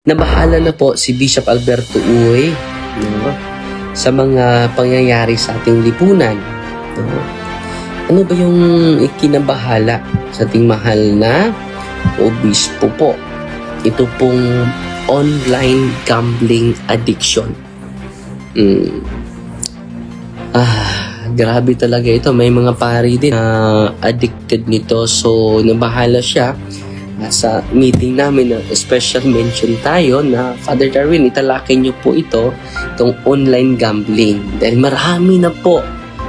Nabahala na po si Bishop Alberto Uy, no, sa mga pangyayari sa ating lipunan. No? Ano ba yung ikinabahala sa ating mahal na obispo po? Ito pong online gambling addiction. Grabe talaga ito. May mga pari din na addicted nito. So, nabahala siya. Sa meeting namin, special mention tayo na Father Darwin, italakin niyo po itong online gambling. Dahil marami na po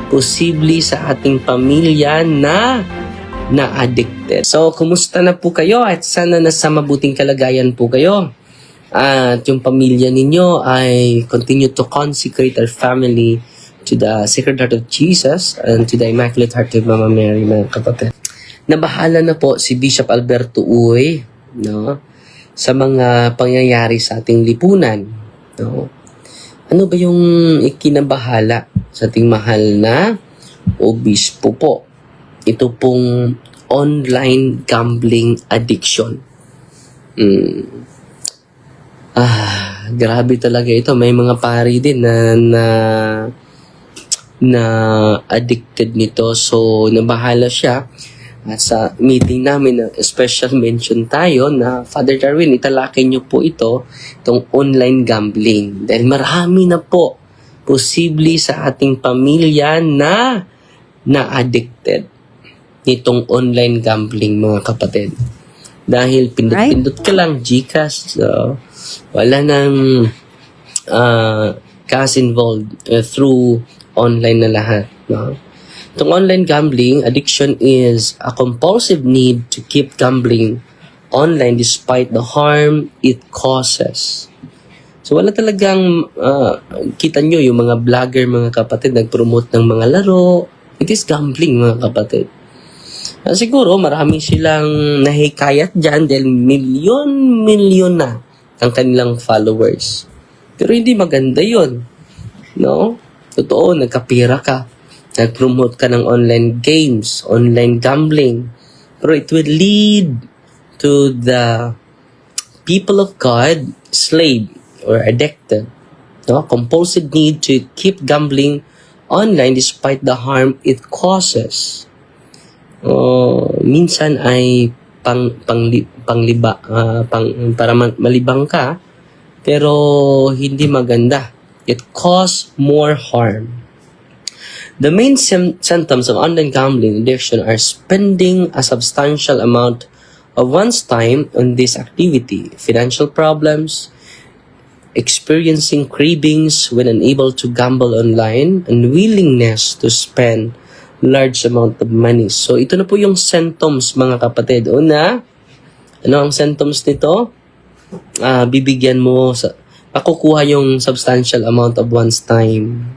posible sa ating pamilya na addicted. So, kumusta na po kayo? At sana nasa mabuting kalagayan po kayo. At yung pamilya ninyo ay continue to consecrate our family to the Sacred Heart of Jesus and to the Immaculate Heart of Mama Mary, mga kapatid. Nabahala na po si Bishop Alberto Uy, no, sa mga pangyayari sa ating lipunan. No? Ano ba yung ikinabahala sa ating mahal na obispo po? Ito pong online gambling addiction. Grabe talaga ito. May mga pari din na addicted nito. So, nabahala siya. Sa meeting namin, special mention tayo na Father Darwin, italakin niyo po itong online gambling. Dahil marami na po posible sa ating pamilya na addicted nitong online gambling, mga kapatid. Dahil pindot-pindot ka lang, GCash, so, wala nang cash involved through online na lahat. No? Itong online gambling addiction is a compulsive need to keep gambling online despite the harm it causes. So wala talagang kita nyo yung mga vlogger, mga kapatid, nag-promote ng mga laro. It is gambling, mga kapatid. Siguro marami silang nahikayat dyan dahil milyon na ang kanilang followers. Pero hindi maganda yon, no? Totoo, nagkapira ka. Nag-promote ka ng online games, online gambling. Pero it will lead to the people of God slave or addicted. No? Compulsive need to keep gambling online despite the harm it causes. Minsan ay para malibang ka, pero hindi maganda. It causes more harm. The main symptoms of online gambling addiction are spending a substantial amount of one's time on this activity, financial problems, experiencing cravings when unable to gamble online, and willingness to spend large amount of money. So, ito na po yung symptoms, mga kapatid. Una, ano ang symptoms nito? Bibigyan mo, makukuha yung substantial amount of one's time.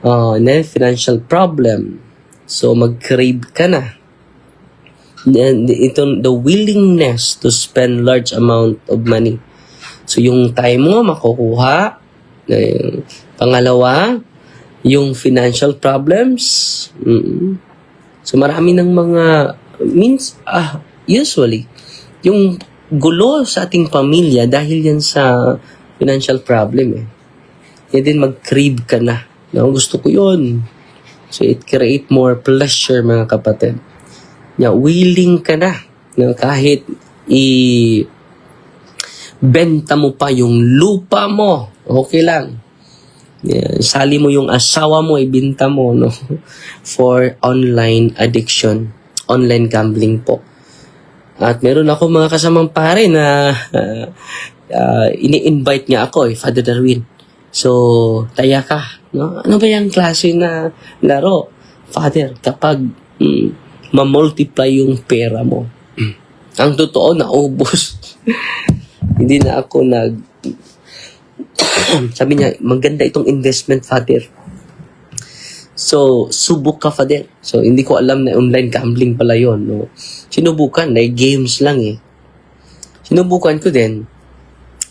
Then, financial problem. So, mag-crave ka na. Then, the willingness to spend large amount of money. So, yung time mo, makukuha. Pangalawa, yung financial problems. So, marami ng mga usually, yung gulo sa ating pamilya dahil yan sa financial problem eh. Kaya din mag-crave ka na. No, gusto ko yun. So, it create more pleasure, mga kapatid. Willing ka na. No, kahit benta mo pa yung lupa mo, okay lang. Sali mo yung asawa mo, ibenta mo, no? For online addiction, online gambling po. At meron ako mga kasamang pare na ini-invite niya ako, Father Darwin. So, taya ka, no? Ano ba yung klase na laro? Father, kapag ma-multiply yung pera mo, ang totoo, naubos. Hindi na ako sabi niya, maganda itong investment, Father. So, subok ka, Father. So, hindi ko alam na online gambling pala yun, no? Sinubukan, games lang eh. Sinubukan ko din.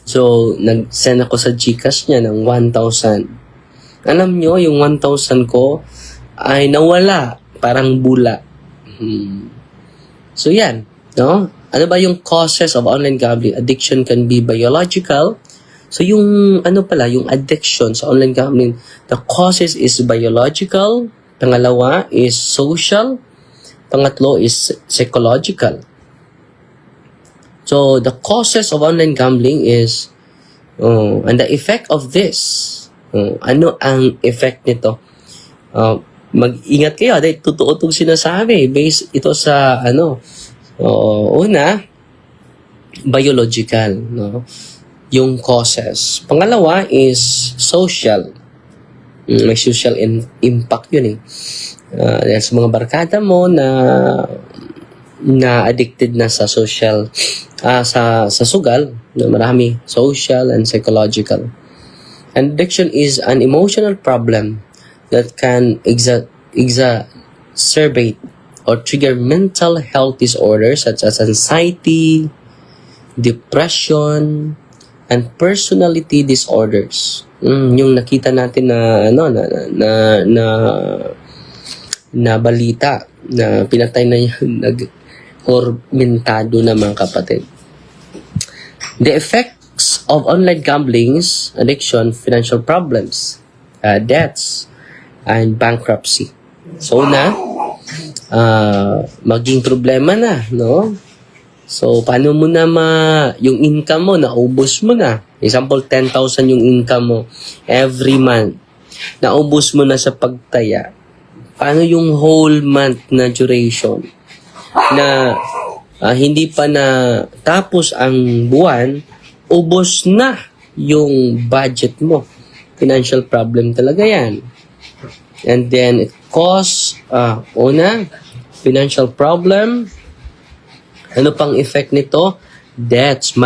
So, nag-send ako sa GCash niya ng 1,000. Alam nyo, yung 1,000 ko ay nawala. Parang bula. So, yan. No? Ano ba yung causes of online gambling? Addiction can be biological. So yung yung addiction sa online gambling, the causes is biological. Pangalawa is social. Pangatlo is psychological. So the causes of online gambling is and the effect of this. Ano ang effect nito? Mag-ingat kayo dahil totoo itong sinasabi based ito sa una, biological, no? Yung causes. Pangalawa is social. May social impact yun dahil sa mga barkada mo na addicted na sa social sa sugal na marami, social and psychological. And addiction is an emotional problem that can exacerbate or trigger mental health disorders such as anxiety, depression, and personality disorders. Yung nakita natin na balita na pinatay na yung nag-tormentado na mga kapatid. The effects of online gambling, addiction, financial problems, debts, and bankruptcy. So maging problema na, no? So, paano mo na yung income mo, naubos mo na. Example, 10,000 yung income mo every month. Naubos mo na sa pagtaya. Paano yung whole month na duration? Na hindi pa na tapos ang buwan, ubos na yung budget mo. Financial problem talaga yan. And then, it cause, financial problem. Ano pang effect nito? Debts.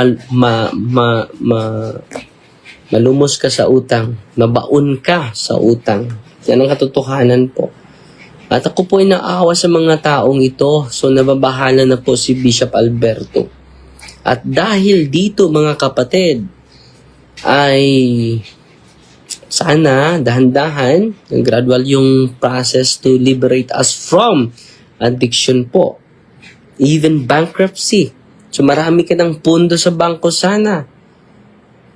Malumos ka sa utang. Mabaon ka sa utang. Yan ang katotohanan po. At ako po ay naawa sa mga taong ito. So, nababahala na po si Bishop Alberto. At dahil dito, mga kapatid, ay sana, dahan-dahan, gradual yung process to liberate us from addiction po. Even bankruptcy. So marami ka ng pondo sa bangko sana.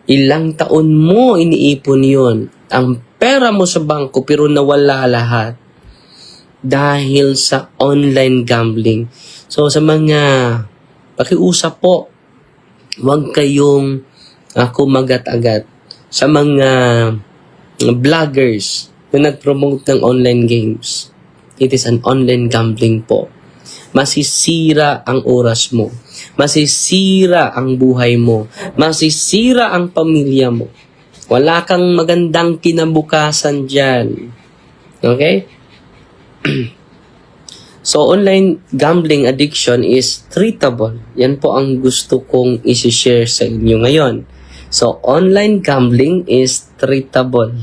Ilang taon mo iniipon yun. Ang pera mo sa bangko pero nawala lahat. Dahil sa online gambling. So sa mga pakiusap po, huwag kayong kumagat-agat sa mga vloggers na nag-promote ng online games. It is an online gambling po. Masisira ang oras mo. Masisira ang buhay mo. Masisira ang pamilya mo. Wala kang magandang kinabukasan dyan. Okay? So, online gambling addiction is treatable. Yan po ang gusto kong isi-share sa inyo ngayon. So, online gambling is treatable.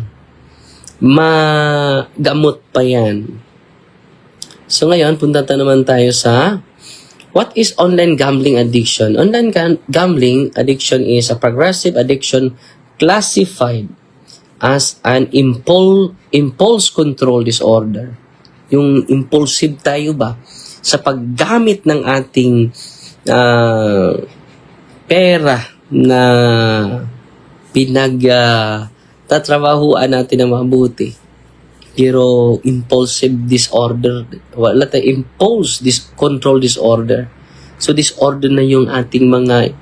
Magamot pa yan. So ngayon, punta naman tayo sa what is online gambling addiction? Online gambling addiction is a progressive addiction classified as an impulse control disorder. Yung impulsive tayo ba sa paggamit ng ating pera na tatrabahuan natin na mabuti. Pero impulsive disorder, wala tayo, control disorder. So disorder na yung ating mga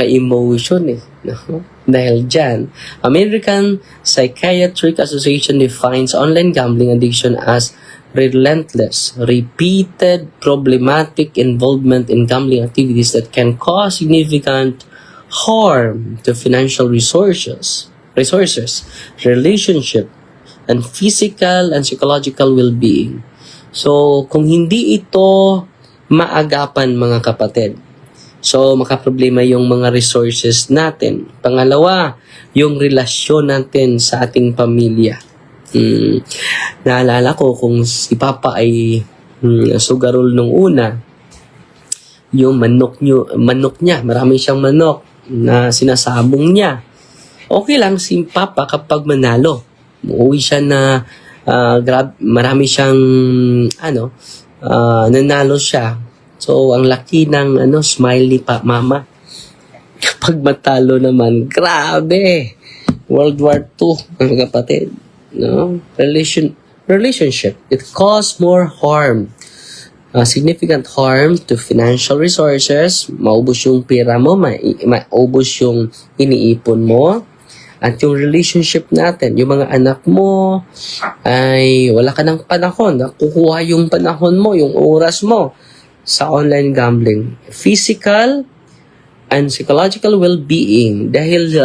emotion no? Dahil dyan, American Psychiatric Association defines online gambling addiction as relentless, repeated, problematic involvement in gambling activities that can cause significant harm to financial resources, relationship, and physical and psychological well-being. So, kung hindi ito maagapan, mga kapatid, so makaproblema yung mga resources natin. Pangalawa, yung relasyon natin sa ating pamilya. Naalala ko kung si Papa ay sugarol nung una, yung manok niya, marami siyang manok na sinasabong niya. Okay lang si Papa kapag manalo. Uuwi siya na marami siyang nanalo siya. So, ang laki ng smiley pa, mama. Kapag matalo naman, grabe! World War II, mga kapatid. No? Relationship. It causes more harm. Significant harm to financial resources. Maubos yung pera mo, maubos yung iniipon mo. At yung relationship natin, yung mga anak mo, ay wala ka ng panahon. Kukuha yung panahon mo, yung oras mo sa online gambling. Physical and psychological well-being. Dahil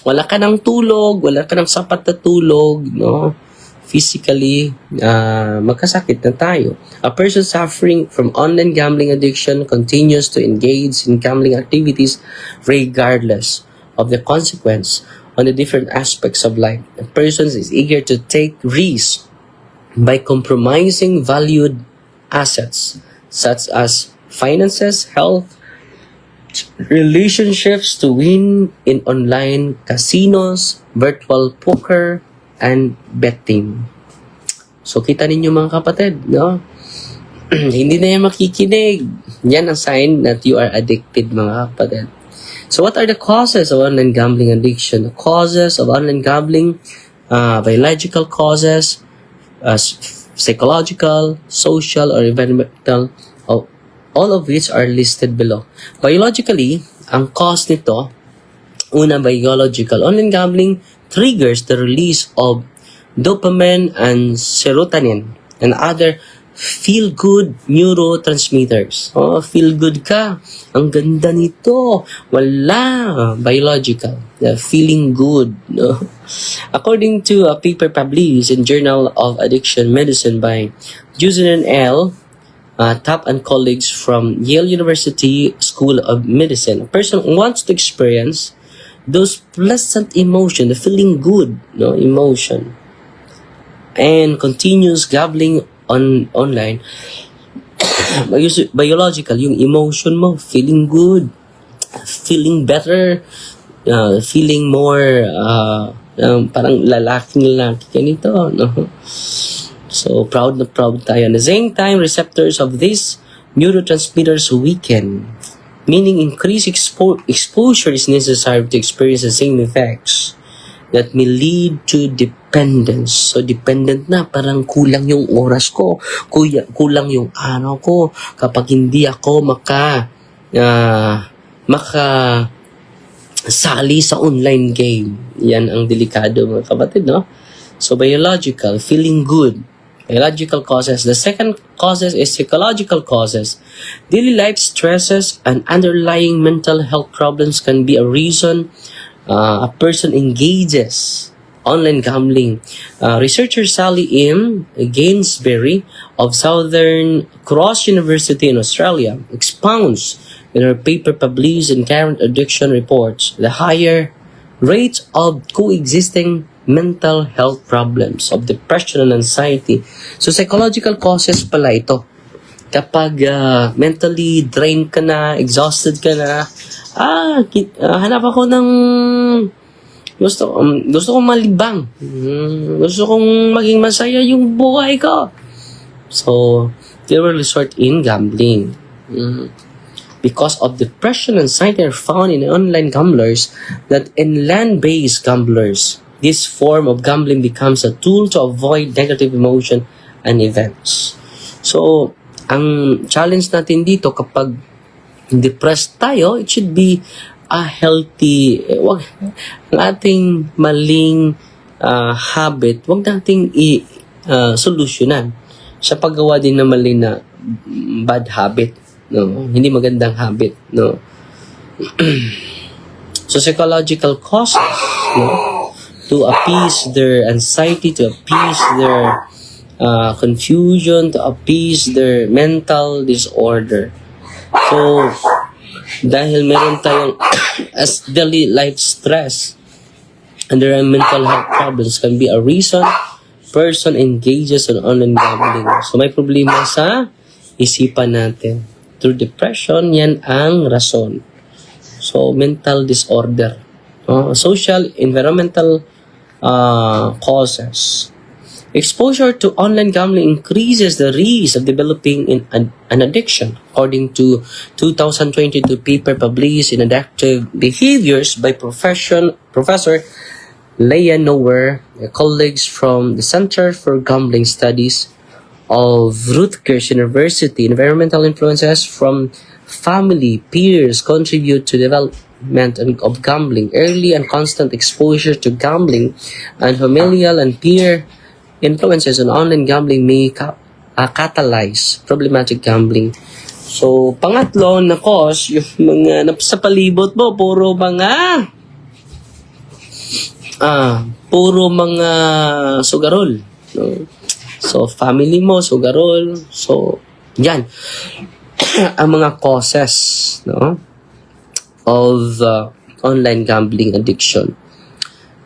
wala ka ng tulog, wala ka ng sapat na tulog, no? Physically, magkasakit na tayo. A person suffering from online gambling addiction continues to engage in gambling activities regardless of the consequence on the different aspects of life. A person is eager to take risks by compromising valued assets such as finances, health, relationships to win in online casinos, virtual poker, and betting. So, kita ninyo mga kapatid, no? Hindi na yan makikinig. Yan ang sign that you are addicted, mga kapatid. So, what are the causes of online gambling addiction? The causes of online gambling, biological causes, psychological, social, or environmental, all of which are listed below. Biologically, ang cause nito, una, biological. Online gambling triggers the release of dopamine and serotonin and other feel-good neurotransmitters. Oh, feel-good ka. Ang ganda nito. Wala. Biological. Feeling good. No? According to a paper published in Journal of Addiction Medicine by Justin L. Tapp and colleagues from Yale University School of Medicine, a person wants to experience those pleasant emotion, the feeling good, no, emotion, and continues gambling online. Biological, yung emotion mo, feeling good, feeling better, feeling more, parang lalaki ganito, no? So, proud na proud tayo. At the same time, receptors of these neurotransmitters weaken, meaning increased exposure is necessary to experience the same effects that may lead to dependence. So, dependent na. Parang kulang yung oras ko. Kulang yung araw ko. Kapag hindi ako sali sa online game. Yan ang delikado, mga kapatid, no? So, biological, feeling good. Biological causes. The second causes is psychological causes. Daily life stresses and underlying mental health problems can be a reason a person engages online gambling. Researcher Sally M. Gainsbury of Southern Cross University in Australia expounds in her paper published in Current Addiction Reports the higher rates of coexisting mental health problems of depression and anxiety. So, psychological causes pala ito. Kapag mentally drained ka na, exhausted ka na, hanap ako ng gusto kong malibang. Gusto kong maging masaya yung buhay ko. So, they will resort in gambling. Because of depression and anxiety are found in online gamblers that in land-based gamblers, this form of gambling becomes a tool to avoid negative emotion and events. So, ang challenge natin dito kapag depressed tayo, it should be a healthy, wag nating maling habit, wag nating solusyonan sa paggawa din ng mali na bad habit, no? Hindi magandang habit, no? So, psychological causes, no? To appease their anxiety, to appease their confusion, to appease their mental disorder. So, dahil meron tayong as daily life stress and their mental health problems can be a reason person engages in online gambling. So, may problema sa isipan natin. Through depression, yan ang rason. So, mental disorder. Social, environmental causes. Exposure to online gambling increases the risk of developing an addiction, according to 2022 paper published in Addictive Behaviors by Professor Leah Nower, colleagues from the Center for Gambling Studies of Rutgers University. Environmental influences from family, peers contribute to development of gambling. Early and constant exposure to gambling and familial and peer influences on online gambling may catalyze problematic gambling. So, pangatlo na cause, yung mga sa palibot mo, puro mga sugarol. No? So, family mo, sugarol. So, yan. Ang mga causes, no, of online gambling addiction.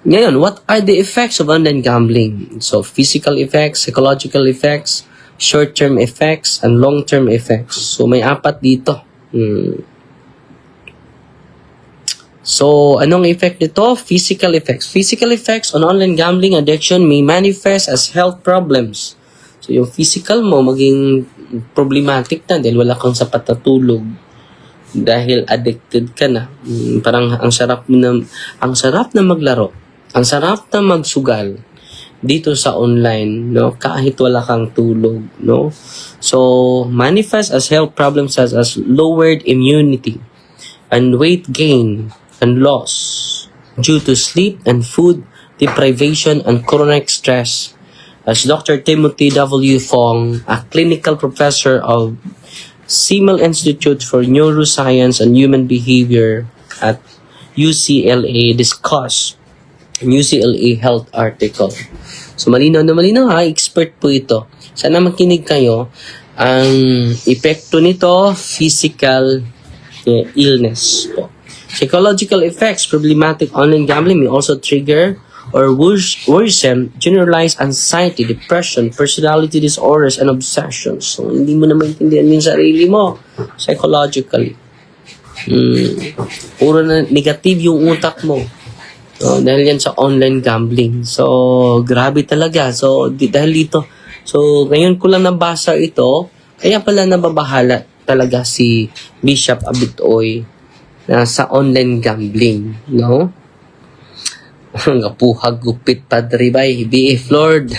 Ngayon, what are the effects of online gambling? So, physical effects, psychological effects, short-term effects, and long-term effects. So, may 4 dito. So, anong effect nito? Physical effects. Physical effects on online gambling addiction may manifest as health problems. So, yung physical mo maging problematic na dahil wala kang sapat na tulog. Dahil addicted ka na. Parang ang sarap na maglaro. Ang sarap na magsugal dito sa online, no? Kahit wala kang tulog, no? So, manifest as health problems such as lowered immunity and weight gain and loss due to sleep and food deprivation and chronic stress. As Dr. Timothy W. Fong, a clinical professor of Simmel Institute for Neuroscience and Human Behavior at UCLA, discussed UCLA Health article. So, malinaw na malinaw ha, expert po ito. Sana makinig kayo. Ang epekto nito, physical illness po. Psychological effects, problematic online gambling may also trigger or worsen generalized anxiety, depression, personality disorders, and obsessions. So, hindi mo na maintindihan yung sarili mo psychologically. Puro na negative yung utak mo. So, dahil yan sa online gambling. So, grabe talaga. So, dahil dito. So, ngayon ko lang nabasa ito. Kaya pala nababahala talaga si Bishop Abitoy na sa online gambling. No? Kapuhag gupit Padre Bay. B.F. Lord.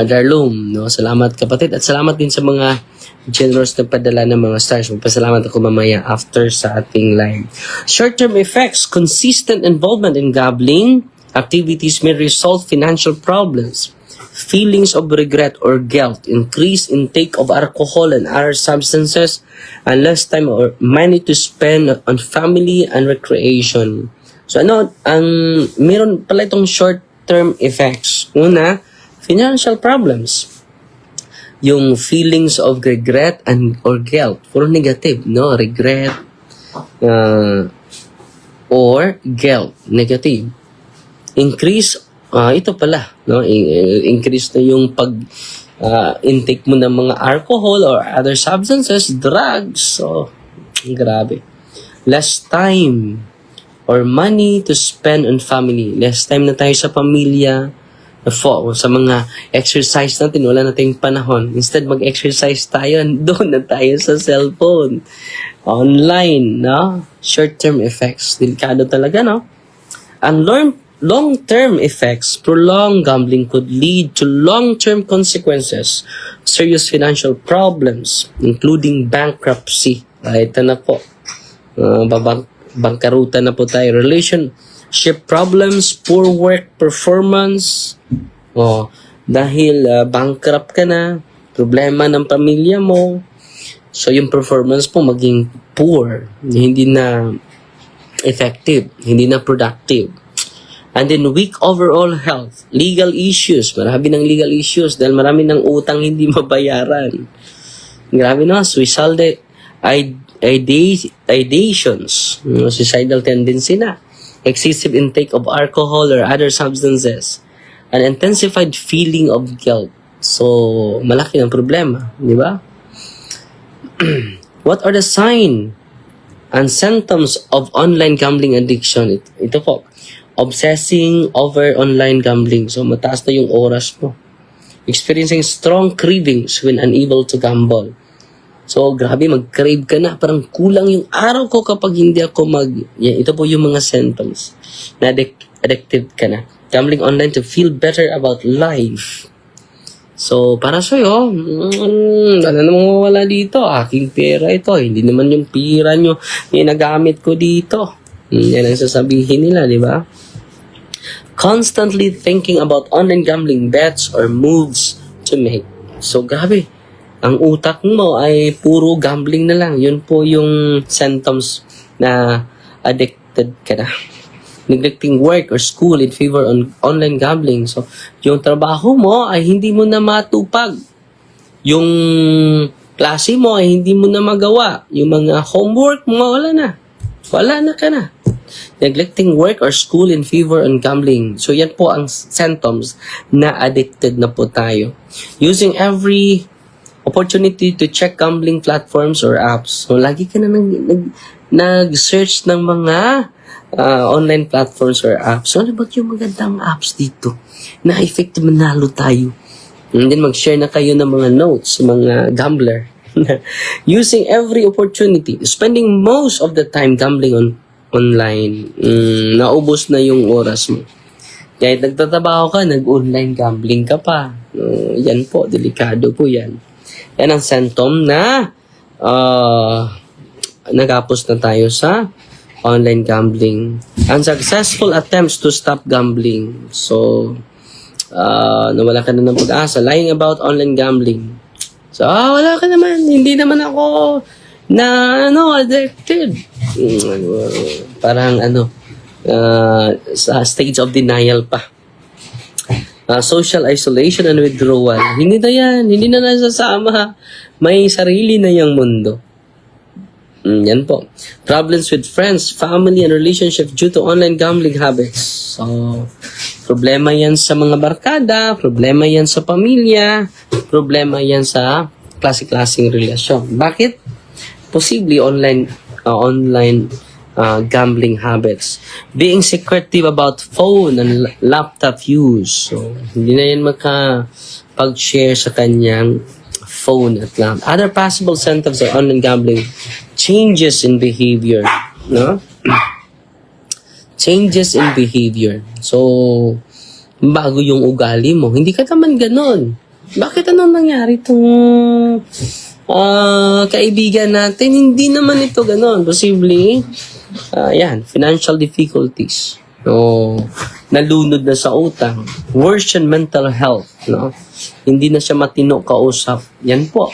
Darlum. No? Salamat kapatid. At salamat din sa mga generous na padala ng mga stars. Magpasalamat ako mamaya after sa ating live. Short-term effects, consistent involvement in gambling activities may result financial problems, feelings of regret or guilt, increased intake of alcohol and other substances, and less time or money to spend on family and recreation. So meron pala itong short-term effects. Una, financial problems. Yung feelings of regret or guilt. Puro negative, no? Regret or guilt. Negative. Increase, ito pala, no? Increase na yung intake mo ng mga alcohol or other substances, drugs. So, grabe. Less time or money to spend on family. Less time na tayo sa pamilya. Sa mga exercise natin, wala na tayong panahon. Instead, mag-exercise tayo, doon na tayo sa cellphone. Online, no? Short-term effects. Delikado talaga, no? Ang long-term effects, prolonged gambling could lead to long-term consequences, serious financial problems, including bankruptcy. Ito na po. Bangkaruta na po tayo. Relationship problems, poor work performance. Dahil bankrupt ka na, problema ng pamilya mo. So, yung performance po maging poor. Hindi na effective. Hindi na productive. And then, weak overall health. Legal issues. Marami ng legal issues dahil marami ng utang hindi mabayaran. Grabe na. Suicidal ideations. Suicidal tendency na. Excessive intake of alcohol or other substances. An intensified feeling of guilt. So, malaki ang problema. Di ba? What are the signs and symptoms of online gambling addiction? Ito po. obsessing over online gambling. So, mataas na yung oras mo. Experiencing strong cravings when unable to gamble. So, grabe, mag-crave ka na. Parang kulang yung araw ko kapag hindi ako ito po yung mga symptoms na addicted ka na. Gambling online to feel better about life. So, para sa'yo, ano namang mawala dito? Aking pera ito. Hindi naman yung pera nyo nagamit ko dito. Yan ang sasabihin nila, di ba? Constantly thinking about online gambling bets or moves to make. So, grabe. Ang utak mo ay puro gambling na lang. Yun po yung symptoms na addicted ka na. Neglecting work or school in favor on online gambling. So, yung trabaho mo ay hindi mo na matupag. Yung klase mo ay hindi mo na magawa. Yung mga homework mo, wala na. Wala na ka na. Neglecting work or school in favor on gambling. So, yan po ang symptoms na addicted na po tayo. Using every opportunity to check gambling platforms or apps. So, lagi ka na nag-search ng mga online platforms or apps. So, ano ba yung magandang apps dito na effective manalo tayo? And then, mag-share na kayo ng mga notes, mga gambler. Using every opportunity, spending most of the time gambling online. Naubos na yung oras mo. Kahit nagtatrabaho ka, nag-online gambling ka pa. Yan po, delikado po yan. Yan ang symptom na nagapos na tayo sa online gambling. Unsuccessful attempts to stop gambling. So, nawala ka na ng pag-asa. Lying about online gambling. So, wala ka naman. Hindi naman ako addicted. Parang sa stage of denial pa. Social isolation and withdrawal. Hindi na yan. Hindi na nasasama. May sarili na yung mundo. Yan po. Problems with friends, family, and relationship due to online gambling habits. So, problema yan sa mga barkada, problema yan sa pamilya, problema yan sa klase-klaseng relasyon. Bakit? Posibly online gambling habits. Being secretive about phone and laptop use. So, hindi na yan makapag-share sa kanyang phone at laptop. Other possible symptoms of online gambling. Changes in behavior. No? Changes in behavior. So, bago yung ugali mo. Hindi ka naman ganon. Bakit anong nangyari itong kaibigan natin? Hindi naman ito ganon. Posibly, financial difficulties. No, nalunod na sa utang. Worsen mental health. No? Hindi na siya matino kausap. Yan po.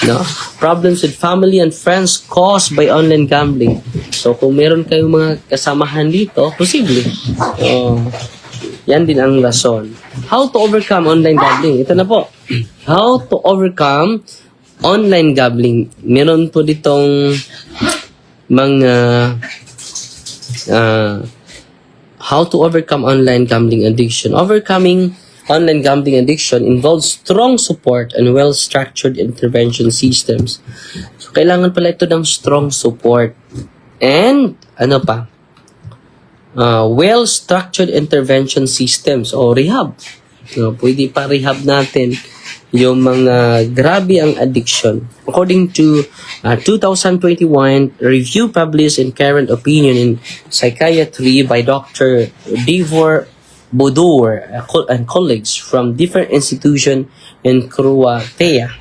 No? Problems with family and friends caused by online gambling. So, kung meron kayong mga kasamahan dito, posible. Yan din ang rason. How to overcome online gambling? Ito na po. How to overcome online gambling. Meron po ditong mga how to overcome online gambling addiction. Overcoming online gambling addiction involves strong support and well-structured intervention systems. So, kailangan pala ito ng strong support. And, well-structured intervention systems o rehab. Pwede pa rehab natin yung mga grabe ang addiction. According to 2021 review published in Current Opinion in Psychiatry by Dr. Devor Bodour and colleagues from different institutions in Croatia.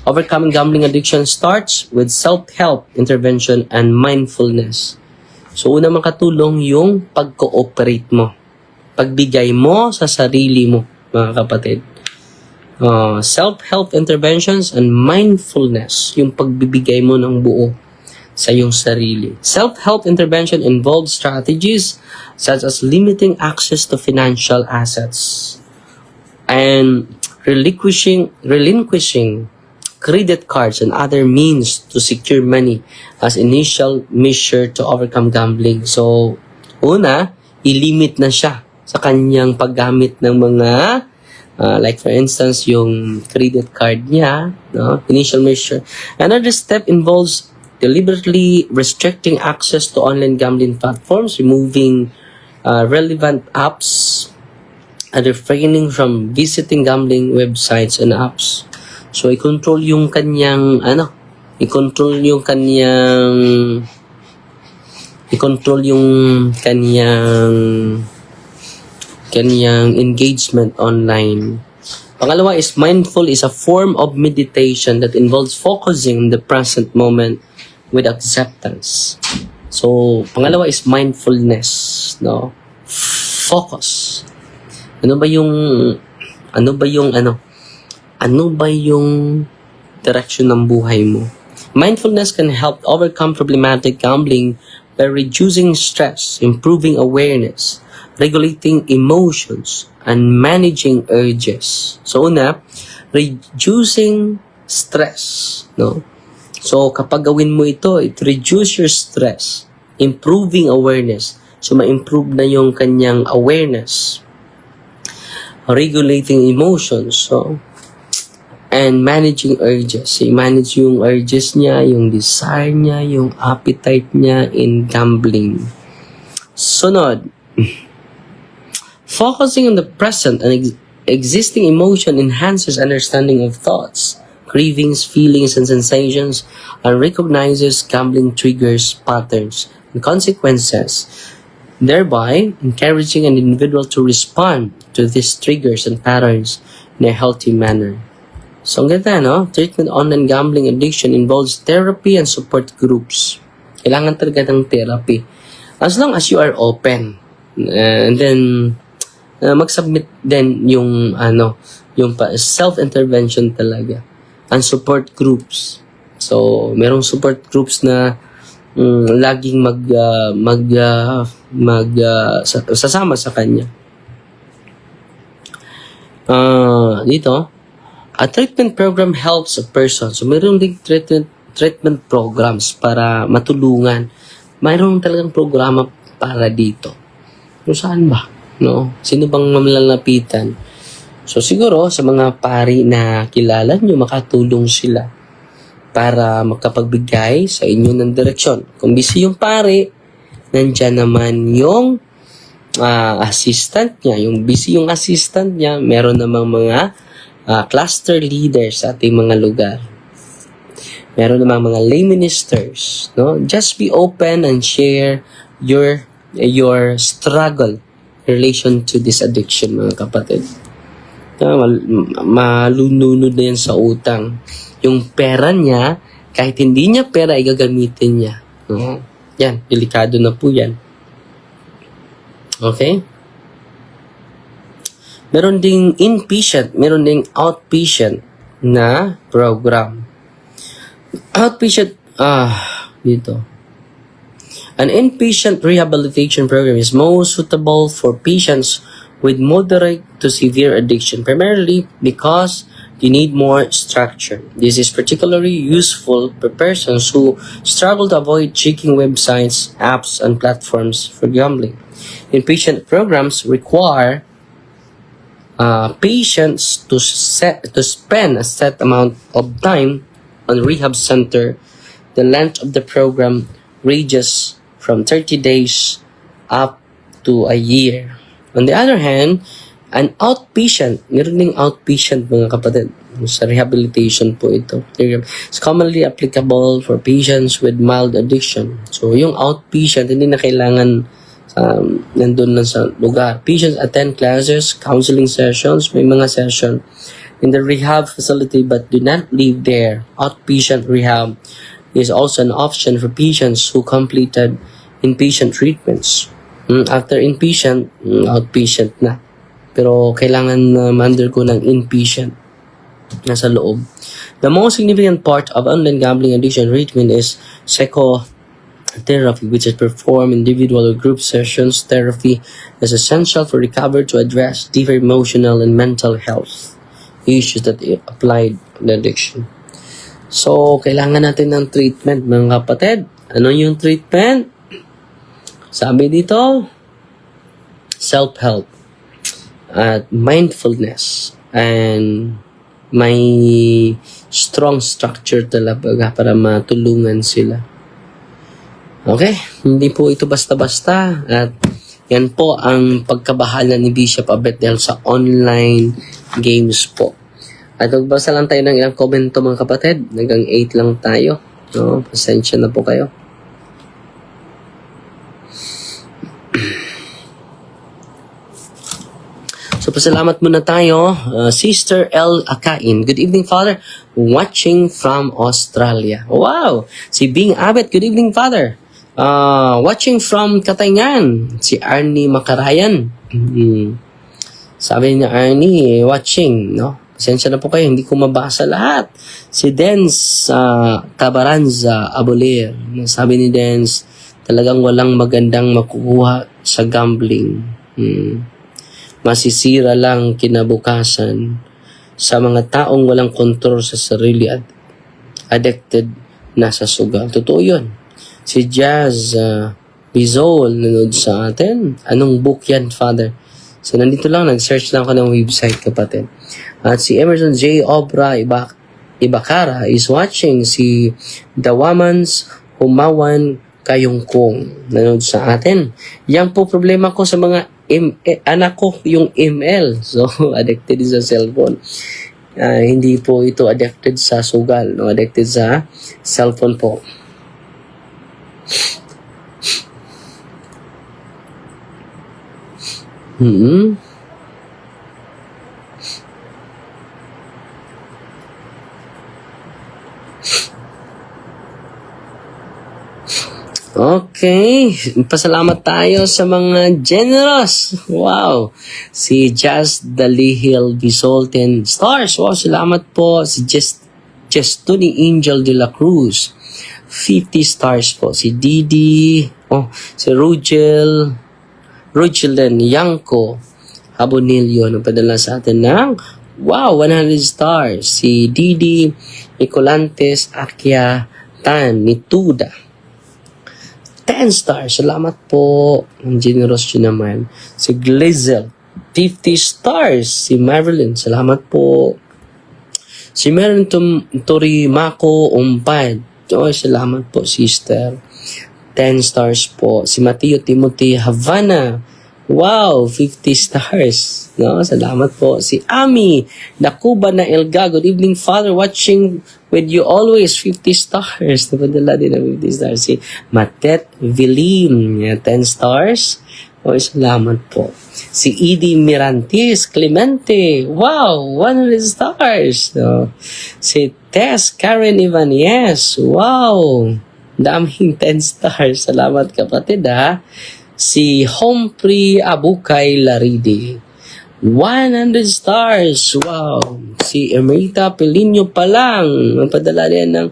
Overcoming gambling addiction starts with self-help intervention and mindfulness. So, una makatulong yung pag-cooperate mo. Pagbigay mo sa sarili mo, mga kapatid. Self-help interventions and mindfulness, yung pagbibigay mo ng buo sa iyong sarili. Self-help intervention involves strategies such as limiting access to financial assets and relinquishing credit cards and other means to secure money as initial measure to overcome gambling. So, una, ilimit na siya sa kanyang paggamit ng mga like for instance, yung credit card niya, no? Initial measure. Another step involves deliberately restricting access to online gambling platforms, removing relevant apps, and refraining from visiting gambling websites and apps. So, i-control yung kanyang, i-control yung kanyang engagement online. Pangalawa is mindful is a form of meditation that involves focusing on the present moment with acceptance. So, pangalawa is mindfulness, no? Focus. Ano ba yung direction ng buhay mo? Mindfulness can help overcome problematic gambling by reducing stress, improving awareness, regulating emotions, and managing urges. So una, reducing stress, no? So kapag gawin mo ito, it reduce your stress, improving awareness. So ma-improve na yung kanyang awareness, regulating emotions, so and managing urges. So, i-manage yung urges niya, yung desire niya, yung appetite niya in gambling. Sunod, focusing on the present and existing emotion enhances understanding of thoughts, cravings, feelings, and sensations, and recognizes gambling triggers, patterns, and consequences, thereby encouraging an individual to respond to these triggers and patterns in a healthy manner. So, ang ganda, no? Treatment online gambling addiction involves therapy and support groups. Kailangan talaga ng therapy. As long as you are open. And then, mag-submit din yung self-intervention talaga. And support groups. So, merong support groups na laging sasama sa kanya. Dito, a treatment program helps a person. So, mayroon ding treatment programs para matulungan. Mayroon talagang programa para dito. So, saan ba? No? Sino bang malalapitan? So, siguro, sa mga pari na kilala nyo, makatulong sila para makapagbigay sa inyo ng direksyon. Kung busy yung pari, nandyan naman yung assistant niya. Yung busy yung assistant niya, meron namang mga cluster leaders sa ating mga lugar. Meron namang mga lay ministers, no? Just be open and share your struggle in relation to this addiction, mga kapatid. Malununod na yan sa utang. Yung pera niya, kahit hindi niya pera, igagamitin niya. No? Yan, delikado na po yan. Okay? Meron ding inpatient, meron ding outpatient na program. Outpatient, dito. An inpatient rehabilitation program is most suitable for patients with moderate to severe addiction, primarily because they need more structure. This is particularly useful for persons who struggle to avoid checking websites, apps, and platforms for gambling. Inpatient programs require patients to spend a set amount of time on rehab center. The length of the program ranges from 30 days up to a year. On the other hand, an outpatient, meron ding outpatient, mga kapatid, sa rehabilitation po ito. It's commonly applicable for patients with mild addiction. So, yung outpatient, hindi na kailangan nandun lang sa lugar. Patients attend classes, counseling sessions, may mga session in the rehab facility but do not live there. Outpatient rehab is also an option for patients who completed inpatient treatments. After inpatient, outpatient na. Pero kailangan ma-undergo ng inpatient nasa loob. The most significant part of online gambling addiction treatment is psychotherapy, which is performed individual or group sessions. Therapy is essential for recovery to address deeper emotional and mental health issues that applied to addiction. So, kailangan natin ng treatment, mga kapatid. Ano yung treatment? Sabi dito, self-help at mindfulness and may strong structure talaga para matulungan sila. Okay? Hindi po ito basta-basta at Yan po ang pagkabahala ni Bishop Abet dahil sa online games po. At magbasa lang tayo ng ilang komento mga kapatid. Hanggang 8 lang tayo. No? Pasensya na po kayo. So, pasalamat muna tayo. Sister L. Akain. Good evening, Father. Watching from Australia. Wow! Si Bing Abet. Good evening, Father. Watching from Katayngan. Si Arnie Makarayan. Sabi niya, Arnie, watching, no? Pasensya na po kayo, hindi ko mabasa lahat. Si Dens Cabaranza Abolir. Sabi ni Dens, talagang walang magandang makukuha sa gambling. Masisira lang kinabukasan sa mga taong walang kontrol sa sarili at addicted na sa sugal. Totoo yun. Si Jazz Bizol nanood sa atin. Anong book yan, Father? So, nandito lang, nag-search lang ako ng website, kapatid. At si Emerson J. Obra Ibakara is watching. Si The Woman's Humawan Kayongkong nanood sa atin. Yan po problema ko sa mga anak ko, yung ML. So, addicted sa cellphone. Hindi po ito addicted sa sugal. No? Addicted sa cellphone po. Okay, pasalamat tayo sa mga generous. Wow. Si Jazz Dalihil Bisol 10 stars. Wow, salamat po. Si Tony Angel de la Cruz 50 stars po. Si Didi, si Rugel Yanko Habonilio nagpadala sa atin ng 100 stars. Si Didi Nicolantes Akia Tan Nituda 10 stars. Salamat po. Ang generous nyo naman. Si Glizel 50 stars. Si Marilyn, salamat po. Si Marilyn Torimako Umpad. Salamat po, sister. 10 stars po. Si Mateo Timothy Havana. Wow, 50 stars. No, salamat po. Si Ami Nakuba na Elga. Good evening, Father. Watching with you always. 50 stars. Napadala din ng 50 stars. Si Matet Vilim. 10 stars. Salamat po. Si Edie Mirantis Clemente. Wow, 100 stars. No? Si Tess Karen Ibanez. Wow, daming 10 stars. Salamat kapatid ha. Si Humphrey Abukay Laridi 100 stars. Wow. Si Emerita Pelino pa lang magpadala din ng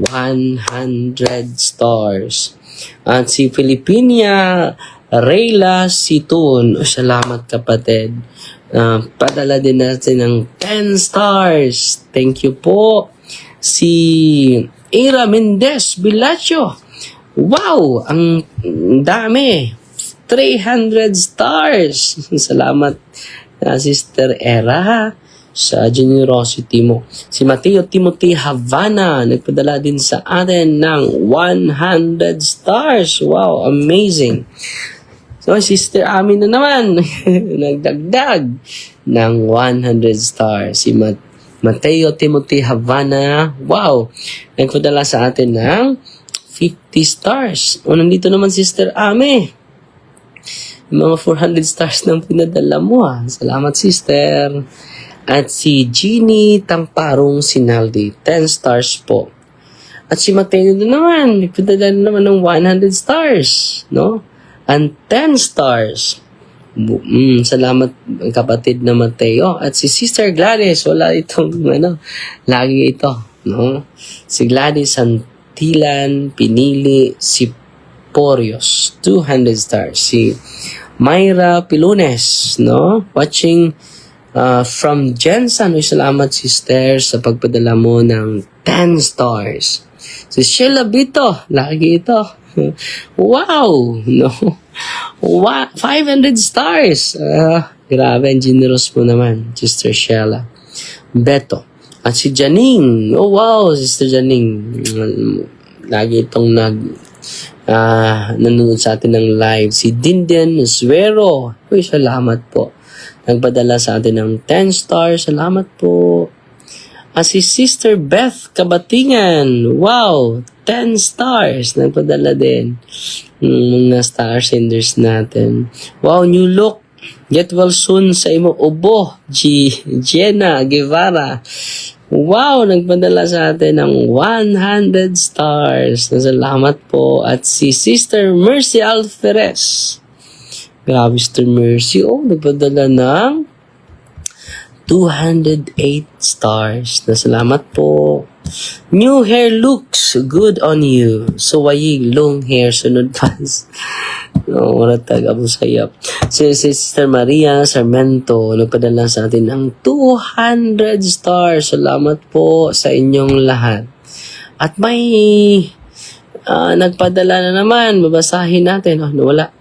100 stars. At si Filipinia Reyla Situn. Salamat kapatid. Padala din natin ng 10 stars. Thank you po. Si Ira Mendez Bilacho. Wow! Ang dami. 300 stars. Salamat, Sister Era, sa generosity mo. Si Mateo Timothy Havana, nagpadala din sa atin ng 100 stars. Wow, amazing. So, Sister Ami na naman, nagdagdag ng 100 stars. Si Mateo Timothy Havana, wow, nagpadala sa atin ng 50 stars. O, nandito naman Sister Ami. Mga 400 stars nang pinadala mo ha. Salamat, sister. At si Jeannie Tamparong Sinaldi, 10 stars po. At si Mateo naman, pinadala naman ng 100 stars, no? And 10 stars. Salamat kapatid na Mateo. At si Sister Gladys, wala itong lagi ito, no? Si Gladys Santilan Pinili Siporios, 200 stars. Si Myra Pilunes, no? Watching from Jensen. Salamat, sister, sa pagpadala mo ng 10 stars. Si Sheila Bito, lagi ito. Wow! No? 500 stars. Grabe, ang generous mo naman, Sister Sheila. Beto. At si Janine. Oh, wow, Sister Janine. Lagi itong nanonood sa atin ng live. Si Dinden Suero. Uy, salamat po. Nagpadala sa atin ng 10 stars. Salamat po. Si Sister Beth Kabatingan. Wow, 10 stars. Nagpadala din. Mga star senders natin. Wow, new look. Get well soon sa imo ubo. Jenna Guevara. Wow, nagpadala sa atin ng 100 stars. Salamat po. At si Sister Mercy Alferez. Grabe, Sister Mercy. Nagpadala ng 208 stars. Salamat po. New hair looks good on you. So, wayig, long hair, sunod pas. Maratag, Abu Sayyaf. Si Sister Maria Sarmento, nagpadala sa atin ng 200 stars. Salamat po sa inyong lahat. At may nagpadala na naman. Babasahin natin. Nawala.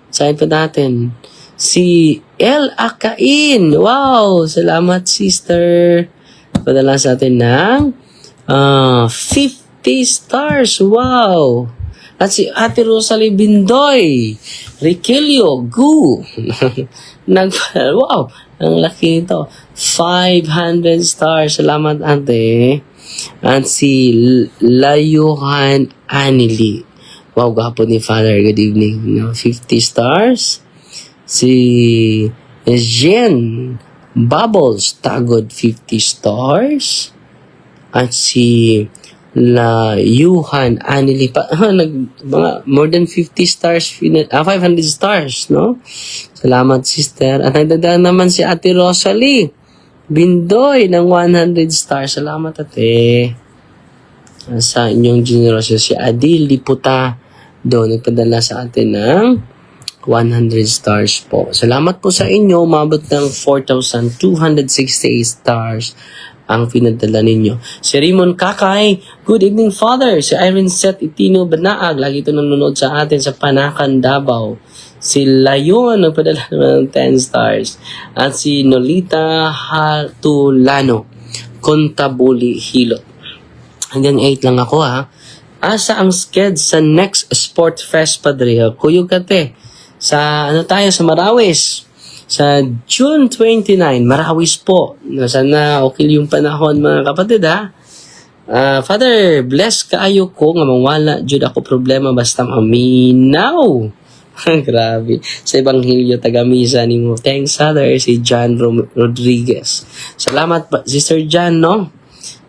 Sahin pa natin. Si El Akain. Wow! Salamat, sister. Padala sa atin ng 50 stars. Wow! At si Ate Rosalie Bindoy. Riquelio. Gu. Wow! Ang laki nito. 500 stars. Salamat, ate. At si Layuhan Anili. Wow, gahapon ni Father. Good evening. 50 stars. Si Jen Bubbles Tagod 50 stars. At si Layuhan Anili pa mga more than 50 stars 500 stars, no? Salamat, sister. At nagdadaan naman si Ate Rosalie Bindoy ng 100 stars. Salamat, ate. Sa inyong generosity. Si Adil Liputa doon nagpadala sa atin ng 100 stars po. Salamat po sa inyo. Umabot ng 4,268 stars ang pinadala ninyo. Si Raymond Kakay, good evening, Father. Si Irene Seth Itino Banaag, lagi ito nanonood sa atin sa Panakan, Davao. Si Layon, nagpadala naman ng 10 stars. At si Nolita Hatulano, Contabuli, Hilot. Hanggang 8 lang ako, ha. Asa ang sked sa next Sport Fest, Padre? Kuyog kate. Sa tayo sa Marawis. Sa June 29, Marawis po. Sana okay yung panahon, mga kapatid, ha. Father, bless kaayo ko nga mawala jud ako problema basta maminaw. Grabe. Sa Ebanghelyo taga-misa nimo. Thanks, Father. Si John Rodriguez. Salamat, Sister John, no?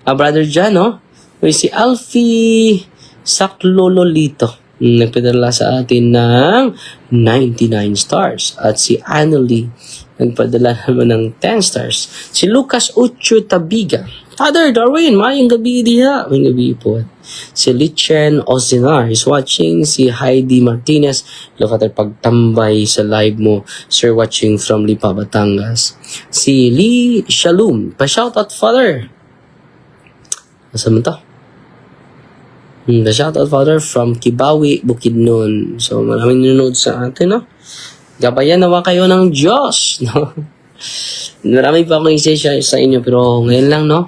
Brother John, no? Si Alfie Saklololito. Nagpadala sa atin ng 99 stars. At si Annalie, nagpadala naman ng 10 stars. Si Lucas Ucho Tabiga. Father Darwin, mayang gabi diha. May gabi po. SiLichen Ozinar is watching. Si Heidi Martinez. Hello, Father, pagtambay sa live mo. Sir, watching from Lipa, Batangas. Si Lee Shalom. Pa-shoutout, Father. Asa mo to? The shoutout, Father, from Kibawi, Bukidnon. So, maraming nanonood sa atin, no? Gabayan nawa kayo ng Diyos, no? Marami pa akong i-share sa inyo, pero ngayon lang, no?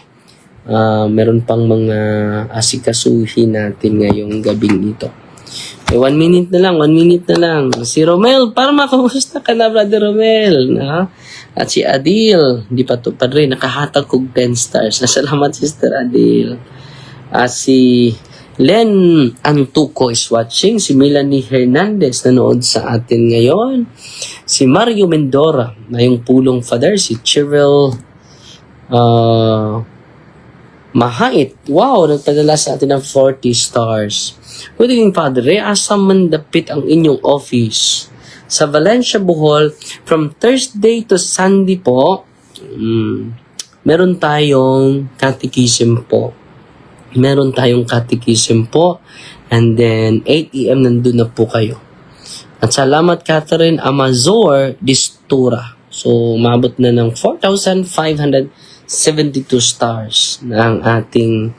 Meron pang mga asikasuhin natin ngayong gabing ito. 1 minute na lang. Si Romel, para makamusta ka na, Brother Romel, no? At si Adil, di pa to, Padre, nakahatag kong 10 stars. Salamat, Sister Adil. At si Len Antuco is watching. Si Melanie Hernandez nanood sa atin ngayon. Si Mario Mendora na yung pulong, Father. Si Cheryl Mahait. Wow, nagpadala sa atin ng 40 stars. Good evening, Padre. Asa man dapit ang inyong office? Sa Valencia, Bohol, from Thursday to Sunday po, meron tayong catechism po. And then 8 a.m. nandun na po kayo. At salamat, Catherine Amazor Distura. So, mabot na ng 4,572 stars na ang ating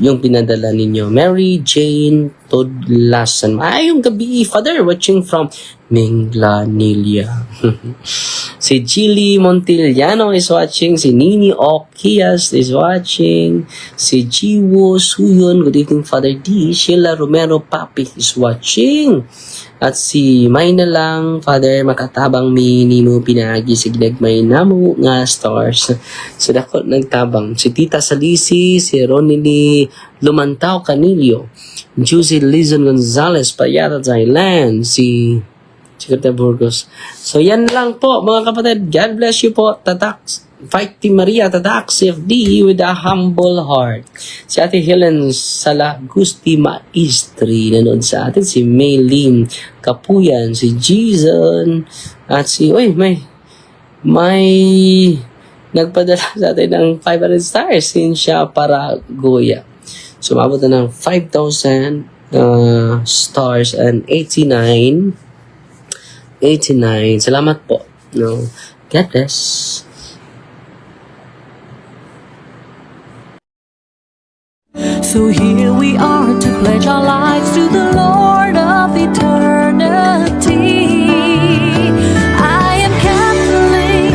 yung pinadala ninyo. Mary Jane Tudlasan. Maayong gabi, Father, watching from Minglanilla. Si Jilly Montillano is watching. Si Nini Okias is watching. Si Jiwo Suyon, good evening, Father D. Sheila Romero Papi is watching. At si May na lang, Father, makatabang mini mo pinagi si ginagmay na mo nga stars. So, dako nagtabang. Si Tita Salisi, si Ronnie Lumantao Canillo, Juicy Lizon Gonzalez, Payata Thailand, si Chicote Burgos. So, yan lang po, mga kapatid. God bless you po. Tatak, Fighting Maria, Tatak CFD with a humble heart. Si Ate Helen Salagusti Maestri, nanood sa atin. Si Maylene Kapuyan, si Jason, at si, may nagpadala sa atin ng 500 stars. Siya para Goya. Sumabot na ng 5,000 stars and 89. Salamat po. No. God bless. So here we are to pledge our lives to the Lord of eternity. I am Catholic,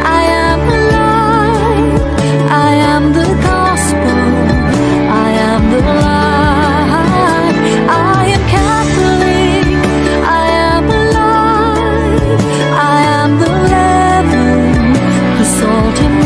I am alive, I am the gospel, I am the light. I am Catholic, I am alive, I am the leaven, the salt and